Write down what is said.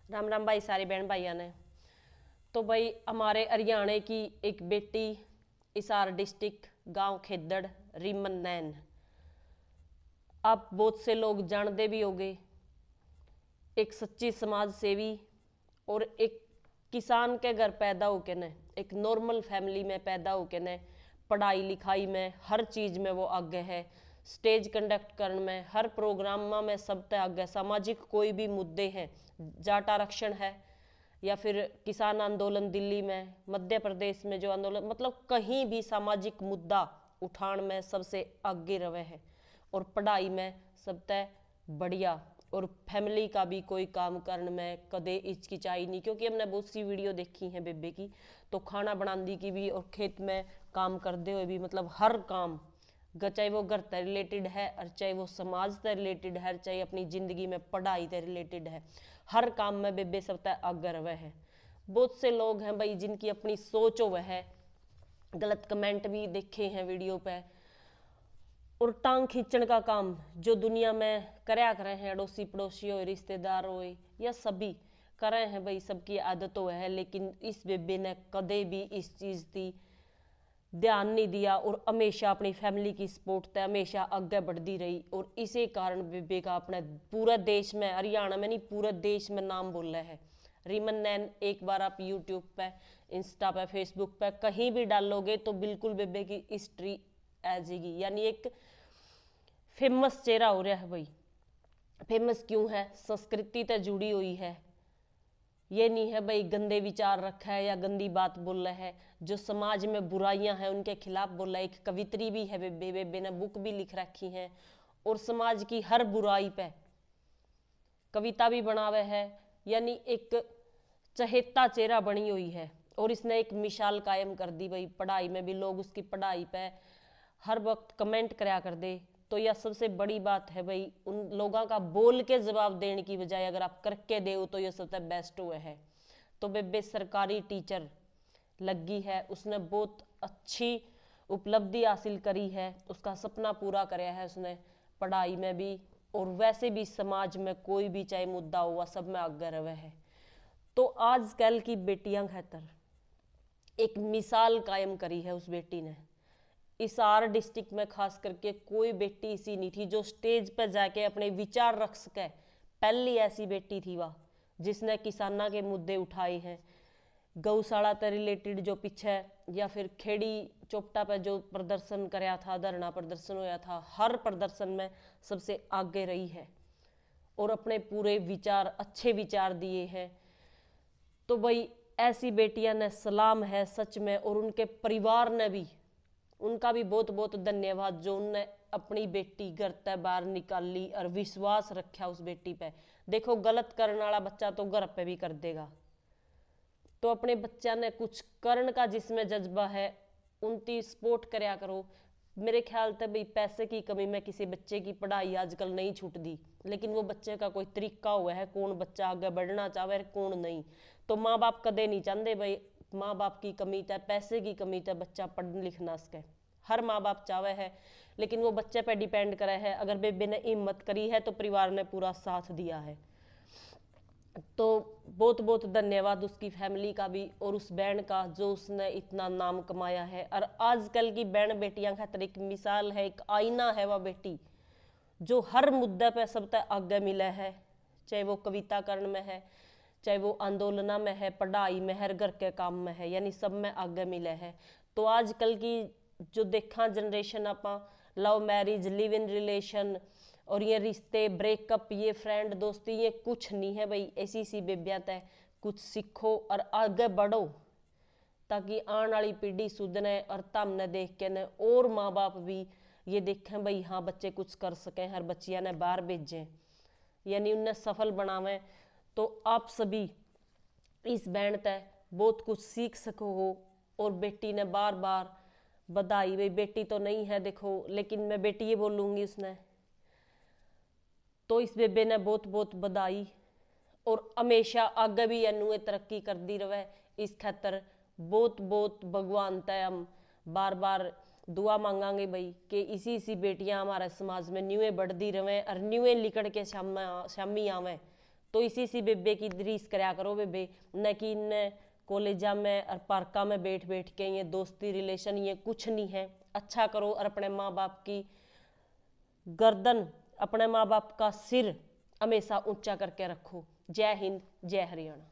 राम राम भाई, सारे बहन भाइयों ने। तो भाई हमारे हरियाणा की एक बेटी, हिसार डिस्ट्रिक्ट, गांव खेदड़, रीमन नैन। आप बहुत से लोग जानते भी होंगे। एक सच्ची समाज सेवी और एक किसान के घर पैदा होके ने, एक नॉर्मल फैमिली में पैदा होके ने, पढ़ाई लिखाई में हर चीज में वो आगे है। स्टेज कंडक्ट करने में, हर प्रोग्राम में सब तक आगे। सामाजिक कोई भी मुद्दे हैं, जाट आरक्षण है या फिर किसान आंदोलन दिल्ली में, मध्य प्रदेश में जो आंदोलन, मतलब कहीं भी सामाजिक मुद्दा उठान में सबसे आगे रहे हैं। और पढ़ाई में सब तय बढ़िया। और फैमिली का भी कोई काम करने में कदे हिचकिचाई नहीं, क्योंकि हमने बहुत सी वीडियो देखी है बेबे की। तो खाना बनाने की भी और खेत में काम करते हुए भी, मतलब हर काम, चाहे वो घर से रिलेटेड है और चाहे वो समाज से रिलेटेड है, चाहे अपनी जिंदगी में पढ़ाई से रिलेटेड है, हर काम में बेबे सब तय आगे रहे है। बहुत से लोग हैं भाई जिनकी अपनी सोच हो है, गलत कमेंट भी देखे हैं वीडियो पे, और टांग खींचने का काम जो दुनिया में करया करे हैं, अड़ोसी पड़ोसी हो, रिश्तेदार हो, या सभी करे हैं भाई, सबकी आदत हो है। लेकिन इस बेबे ने कदे भी इस चीज की ध्यान नहीं दिया और हमेशा अपनी फैमिली की सपोर्ट से हमेशा आगे बढ़ती रही। और इसी कारण बेबे का अपने पूरे देश में, हरियाणा में नहीं पूरे देश में नाम बोल रहा है। रीमन नैन, एक बार आप यूट्यूब पे, इंस्टा पे, फेसबुक पे कहीं भी डालोगे तो बिल्कुल बेबे की हिस्ट्री आ जाएगी। यानी एक फेमस चेहरा हो रहा है भाई। फेमस क्यों है? संस्कृति से जुड़ी हुई है। ये नहीं है भाई गंदे विचार रखा है या गंदी बात बोल रहा है, जो समाज में बुराइयां हैं उनके खिलाफ बोल रहा है। एक कवित्री भी है बेबे, बेबे ने बुक भी लिख रखी है और समाज की हर बुराई पे कविता भी बनावे है। यानी एक चहेता चेहरा बनी हुई है और इसने एक मिसाल कायम कर दी भाई। पढ़ाई में भी लोग उसकी पढ़ाई पे हर वक्त कमेंट कराया कर दे। तो यह सबसे बड़ी बात है भाई, उन लोगों का बोल के जवाब देने की बजाय अगर आप करके दे तो यह सबसे बेस्ट हुआ है। तो बेबे सरकारी टीचर लगी है, उसने बहुत अच्छी उपलब्धि हासिल करी है, उसका सपना पूरा कराया है उसने, पढ़ाई में भी और वैसे भी समाज में कोई भी चाहे मुद्दा हुआ सब में आगे रहे है। तो आजकल की बेटियां खातर एक मिसाल कायम करी है उस बेटी ने। हिसार डिस्ट्रिक्ट में खास करके कोई बेटी ऐसी नहीं थी जो स्टेज पर जाके अपने विचार रख सके। पहली ऐसी बेटी थी वह जिसने किसाना के मुद्दे उठाए हैं। गौशाला से रिलेटेड जो पीछे, या फिर खेड़ी चौपटा पे जो प्रदर्शन कराया था, धरना प्रदर्शन होया था, हर प्रदर्शन में सबसे आगे रही है और अपने पूरे विचार, अच्छे विचार दिए हैं। तो भाई ऐसी बेटियां ने सलाम है सच में। और उनके परिवार ने भी, उनका भी बहुत बहुत धन्यवाद जो उनने अपनी बेटी घर से बाहर निकाली और विश्वास रखा उस बेटी पे। देखो गलत करने वाला बच्चा तो घर पे भी कर देगा, तो अपने बच्चा ने कुछ करण का जिसमें जज्बा है उनकी सपोर्ट करया करो। मेरे ख्याल से भाई पैसे की कमी में किसी बच्चे की पढ़ाई आजकल नहीं छूटती, लेकिन वो बच्चे का कोई तरीका हुआ है, कौन बच्चा आगे बढ़ना चाहे कौन नहीं। तो माँ बाप कदे नहीं चाहते भाई माँ बाप की कमी है, पैसे की कमी है बच्चा पढ़ लिख ना सके। हर माँ बाप चाहे है, लेकिन वो बच्चे पे डिपेंड करे है। अगर बेबे ने हिम्मत करी है तो परिवार ने पूरा साथ दिया है। तो बहुत बहुत धन्यवाद उसकी फैमिली का भी और उस बहन का जो उसने इतना नाम कमाया है। और आजकल की बहन बेटियां खातिर एक मिसाल है, एक आईना है वह बेटी जो हर मुद्दे पे सब तक आगे मिला है। चाहे वो कविता करण में है, चाहे वो आंदोलना में है, पढ़ाई में है, घर के काम में है, यानी सब में आगे मिले है। तो आजकल की जो देखा जनरेशन, आप love marriage, live in relation और ये रिश्ते, ब्रेकअप, ये फ्रेंड दोस्ती, ये कुछ नहीं है भाई। ऐसी सी बेबियां तय कुछ सीखो और आगे बढ़ो ताकि आने वाली पीढ़ी सुधरे और तमने देख के न और माँ बाप भी ये देखें भाई हाँ बच्चे कुछ कर सकें, हर बच्चियां ने बाहर भेजें, यानी उन्हें सफल बनावें। तो आप सभी इस बैंड तय बहुत कुछ सीख सको हो। और बेटी ने बार बार बधाई, भाई बेटी तो नहीं है देखो, लेकिन मैं बेटी ये बोलूंगी उसने। तो इस बेबे ने बहुत बहुत बधाई और हमेशा आगे भी एनु तरक्की करती रहे। इस खातर बहुत बहुत भगवान तय हम बार बार दुआ मांगांगे भाई कि इसी इसी बेटियां हमारे समाज में न्यूए बढ़ती रहे और न्यूए लिकड़ के शामी आवें तो इसी सी बेबे की रीस कराया करो बेबे, न कि इन कॉलेजा में और पार्का में बैठ बैठ के ये दोस्ती रिलेशन ये कुछ नहीं है। अच्छा करो और अपने माँ बाप की गर्दन, अपने माँ बाप का सिर हमेशा ऊंचा करके रखो। जय हिंद, जय हरियाणा।